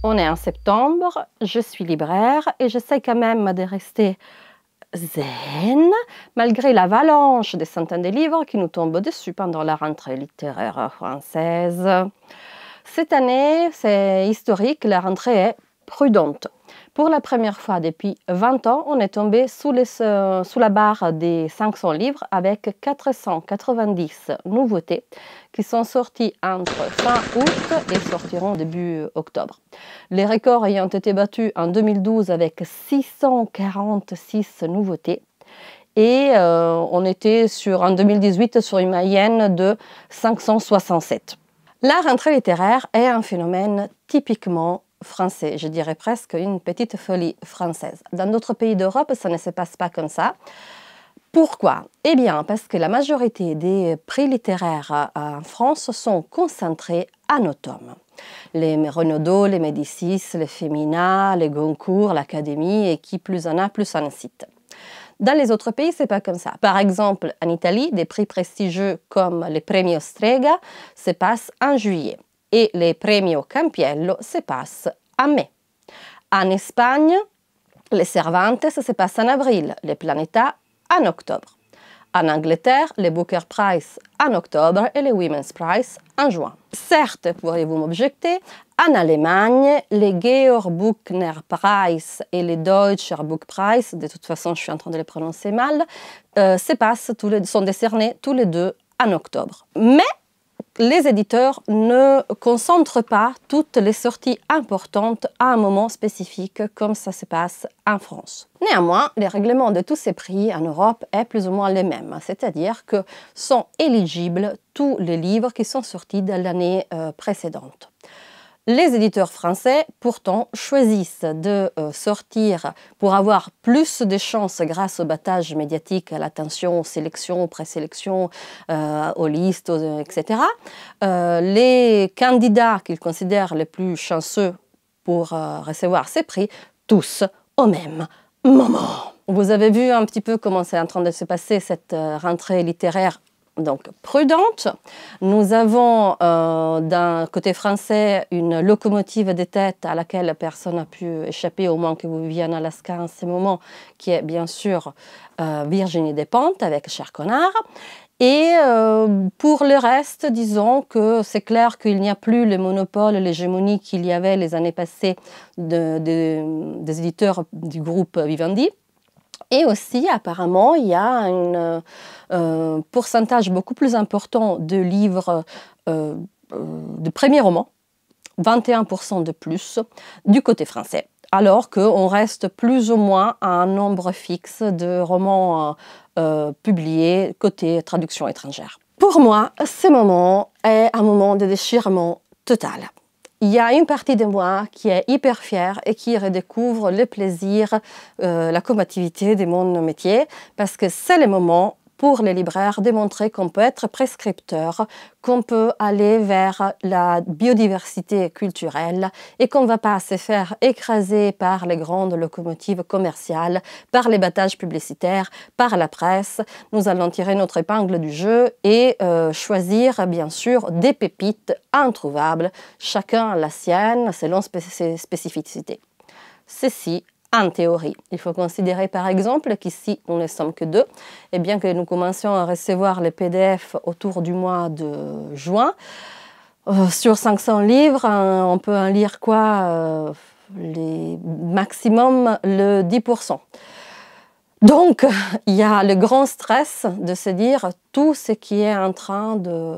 On est en septembre, je suis libraire et j'essaie quand même de rester zen malgré l'avalanche des centaines de livres qui nous tombent dessus pendant la rentrée littéraire française. Cette année, c'est historique, la rentrée est prudente. Pour la première fois depuis 20 ans, on est tombé sous la barre des 500 livres avec 490 nouveautés qui sont sorties entre fin août et sortiront début octobre. Les records ayant été battus en 2012 avec 646 nouveautés. Et on était en 2018 sur une moyenne de 567. La rentrée littéraire est un phénomène typiquement français, je dirais presque une petite folie française. Dans d'autres pays d'Europe, ça ne se passe pas comme ça. Pourquoi? Eh bien, parce que la majorité des prix littéraires en France sont concentrés en automne. Les Renaudot, les Médicis, les Femina, les Goncourt, l'Académie et qui plus en a, plus en cite. Dans les autres pays, ce n'est pas comme ça. Par exemple, en Italie, des prix prestigieux comme les Premio Strega se passent en juillet et les Premio Campiello se passent en mai. En Espagne, les Cervantes se passent en avril, les Planeta en octobre. En Angleterre, les Booker Prize en octobre et les Women's Prize en juin. Certes, pourriez-vous m'objecter, en Allemagne, les Georg Büchner Prize et les Deutscher Buch Prize, de toute façon je suis en train de les prononcer mal, sont décernés tous les deux en octobre. Mais les éditeurs ne concentrent pas toutes les sorties importantes à un moment spécifique comme ça se passe en France. Néanmoins, les règlements de tous ces prix en Europe sont plus ou moins les mêmes, c'est-à-dire que sont éligibles tous les livres qui sont sortis de l'année précédente. Les éditeurs français, pourtant, choisissent de sortir pour avoir plus de chances grâce au battage médiatique, à l'attention, aux sélections, aux présélections, aux listes, etc. Les candidats qu'ils considèrent les plus chanceux pour recevoir ces prix, tous au même moment. Vous avez vu un petit peu comment c'est en train de se passer cette rentrée littéraire donc prudente. Nous avons d'un côté français une locomotive des têtes à laquelle personne n'a pu échapper, au moins que vous viviez en Alaska en ce moment, qui est bien sûr Virginie Despentes avec Cher Connard. Et pour le reste, disons que c'est clair qu'il n'y a plus le monopole, l'hégémonie qu'il y avait les années passées des éditeurs du groupe Vivendi. Et aussi, apparemment, il y a un pourcentage beaucoup plus important de livres de premiers romans, 21% de plus, du côté français. Alors qu'on reste plus ou moins à un nombre fixe de romans publiés côté traduction étrangère. Pour moi, ce moment est un moment de déchirement total. Il y a une partie de moi qui est hyper fière et qui redécouvre le plaisir, la combativité de mon métier, parce que c'est le moment pour les libraires de montrer qu'on peut être prescripteur, qu'on peut aller vers la biodiversité culturelle et qu'on ne va pas se faire écraser par les grandes locomotives commerciales, par les battages publicitaires, par la presse. Nous allons tirer notre épingle du jeu et choisir bien sûr des pépites introuvables, chacun la sienne selon ses spécificités. Ceci en théorie. Il faut considérer par exemple qu'ici, nous ne sommes que deux, et bien que nous commencions à recevoir les PDF autour du mois de juin, sur 500 livres, on peut en lire quoi maximum le 10%. Donc, il y a le grand stress de se dire tout ce qui est en train de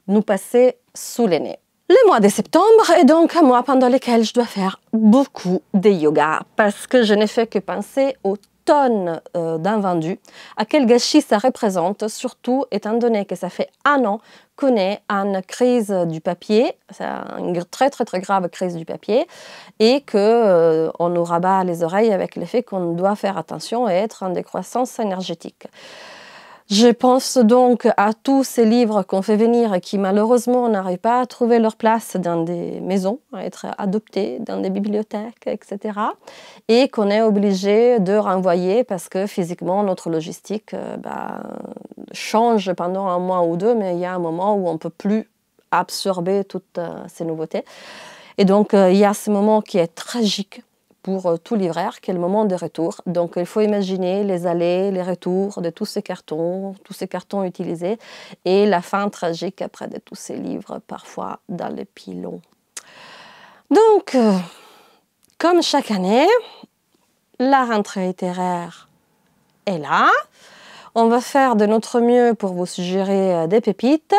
nous passer sous les nez. Le mois de septembre est donc un mois pendant lequel je dois faire beaucoup de yoga parce que je ne fais que penser aux tonnes d'invendus, à quel gâchis ça représente, surtout étant donné que ça fait un an qu'on est en crise du papier, c'est une très grave crise du papier, et qu'on nous rabat les oreilles avec le fait qu'on doit faire attention et être en décroissance énergétique. Je pense donc à tous ces livres qu'on fait venir et qui malheureusement n'arrivent pas à trouver leur place dans des maisons, à être adoptés dans des bibliothèques, etc. Et qu'on est obligé de renvoyer parce que physiquement notre logistique change pendant un mois ou deux, mais il y a un moment où on ne peut plus absorber toutes ces nouveautés. Et donc, il y a ce moment qui est tragique pour tout libraire, qui est le moment de retour. Donc, il faut imaginer les allers, les retours de tous ces cartons utilisés, et la fin tragique après de tous ces livres, parfois dans les pilons. Donc, comme chaque année, la rentrée littéraire est là. On va faire de notre mieux pour vous suggérer des pépites.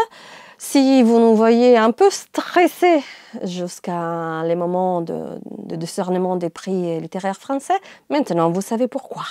Si vous nous voyez un peu stressés jusqu'à les moments de discernement des prix littéraires français, maintenant vous savez pourquoi.